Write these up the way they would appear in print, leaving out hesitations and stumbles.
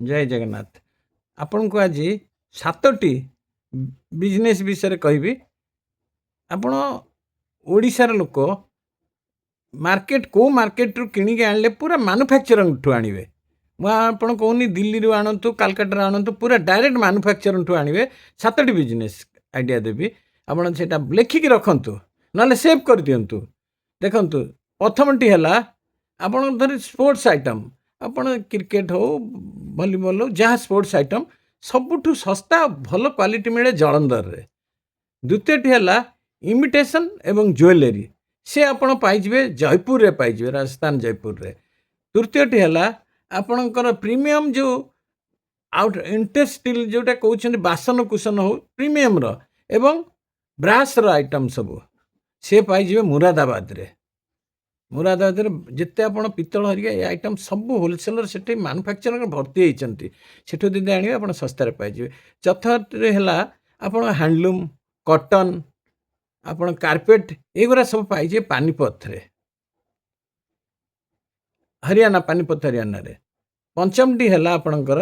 ଜୟ ଜଗନ୍ନାଥ। ଆପଣଙ୍କୁ ଆଜି 7ଟି ବିଜନେସ୍ ବିଷୟରେ କହିବି। ଆପଣ ଓଡ଼ିଶାର ଲୋକ ମାର୍କେଟରୁ କିଣିକି ଆଣିଲେ ପୁରା ମାନୁଫ୍ୟାକ୍ଚରର୍‌ଠୁ ଆଣିବେ। ମୁଁ ଆପଣ କହୁନି ଦିଲ୍ଲୀରୁ ଆଣନ୍ତୁ, କାଲକାଟାରୁ ଆଣନ୍ତୁ, ପୁରା ଡାଇରେକ୍ଟ ମାନୁଫ୍ୟାକ୍ଚରର୍‌ଠୁ ଆଣିବେ। 7ଟି ବିଜନେସ୍ ଆଇଡ଼ିଆ ଦେବି। ଆପଣ ସେଇଟା ଲେଖିକି ରଖନ୍ତୁ, ନହେଲେ ସେଭ୍ କରିଦିଅନ୍ତୁ। ଦେଖନ୍ତୁ, ପ୍ରଥମଟି ହେଲା ଆପଣ ଧରି ସ୍ପୋର୍ଟସ୍ ଆଇଟମ୍। ଆପଣ କ୍ରିକେଟ୍ ହଉ, ଭଲିବଲ୍ ହଉ, ଯାହା ସ୍ପୋର୍ଟସ୍ ଆଇଟମ୍ ସବୁଠୁ ଶସ୍ତା ଭଲ କ୍ୱାଲିଟି ମିଳେ ଜଳନ୍ଦରରେ। ଦ୍ୱିତୀୟଟି ହେଲା ଇମିଟେସନ୍ ଏବଂ ଜୁଏଲାରୀ। ସେ ଆପଣ ପାଇଯିବେ ଜୟପୁରରେ ପାଇଯିବେ, ରାଜସ୍ଥାନ ଜୟପୁରରେ। ତୃତୀୟଟି ହେଲା ଆପଣଙ୍କର ପ୍ରିମିୟମ୍ ଯେଉଁ ଇଣ୍ଟେସ୍ ଷ୍ଟିଲ୍ ଯେଉଁଟା କହୁଛନ୍ତି ବାସନକୁସନ ହଉ ପ୍ରିମିୟମ୍‌ର ଏବଂ ବ୍ରାସ୍‌ର ଆଇଟମ୍ ସବୁ ସେ ପାଇଯିବେ ମୁରାଦାବାଦରେ। ମୁରାଦାବାଦରେ ଯେତେ ଆପଣ ପିତ୍ତଳ ହରିକା ଏ ଆଇଟମ୍ ସବୁ ହୋଲସେଲର୍ ସେଠି ମାନୁଫ୍ୟାକ୍ଚରର୍ ଭର୍ତ୍ତି ହେଇଛନ୍ତି। ସେଠୁ ଯଦି ଆଣିବେ ଆପଣ ଶସ୍ତାରେ ପାଇଯିବେ। ଚତୁର୍ଥରେ ହେଲା ଆପଣ ହ୍ୟାଣ୍ଡଲୁମ୍, କଟନ୍, ଆପଣ କାର୍ପେଟ୍ ଏଗୁଡ଼ା ସବୁ ପାଇଯିବେ ପାନିପଥରେ, ହରିୟାଣା, ପାନିପଥ ହରିୟାଣାରେ। ପଞ୍ଚମଟି ହେଲା ଆପଣଙ୍କର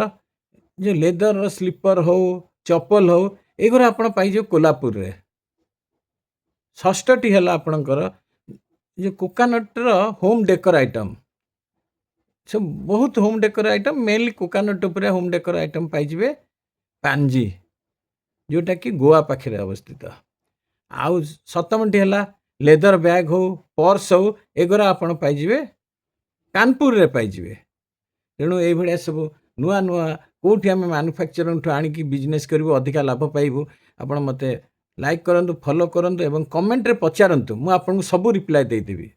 ଯେଉଁ ଲେଦର୍‌ର ସ୍ଲିପର୍ ହଉ, ଚପଲ ହଉ ଏଗୁଡ଼ା ଆପଣ ପାଇଯିବେ କୋଲ୍ହାପୁରରେ। ଷଷ୍ଠଟି ହେଲା ଆପଣଙ୍କର ଯେଉଁ କୋକାନଟ୍‌ର ହୋମ୍ ଡେକର୍ ଆଇଟମ୍। ସବୁ ବହୁତ home decker item, mainly coconut ଉପରେ ହୋମ୍ ଡେକର୍ ଆଇଟମ୍ ପାଇଯିବେ ପାଞ୍ଜି, ଯେଉଁଟାକି ଗୋଆ ପାଖରେ ଅବସ୍ଥିତ। ଆଉ ସପ୍ତମଟି ହେଲା ଲେଦର୍ ବ୍ୟାଗ୍ ହଉ, ପର୍ସ ହଉ ଏଗୁଡ଼ା ଆପଣ ପାଇଯିବେ କାନପୁରରେ ପାଇଯିବେ। ତେଣୁ ଏଇଭଳିଆ ସବୁ ନୂଆ ନୂଆ କେଉଁଠି ଆମେ ମାନୁଫ୍ୟାକ୍ଚରର୍‌ଠୁ ଆଣିକି ବିଜନେସ୍ କରିବୁ ଅଧିକା ଲାଭ ପାଇବୁ। ଆପଣ ମୋତେ ଲାଇକ୍ କରନ୍ତୁ, ଫଲୋ କରନ୍ତୁ ଏବଂ କମେଣ୍ଟରେ ପଚାରନ୍ତୁ। ମୁଁ ଆପଣଙ୍କୁ ସବୁ ରିପ୍ଲାଏ ଦେଇଦେବି।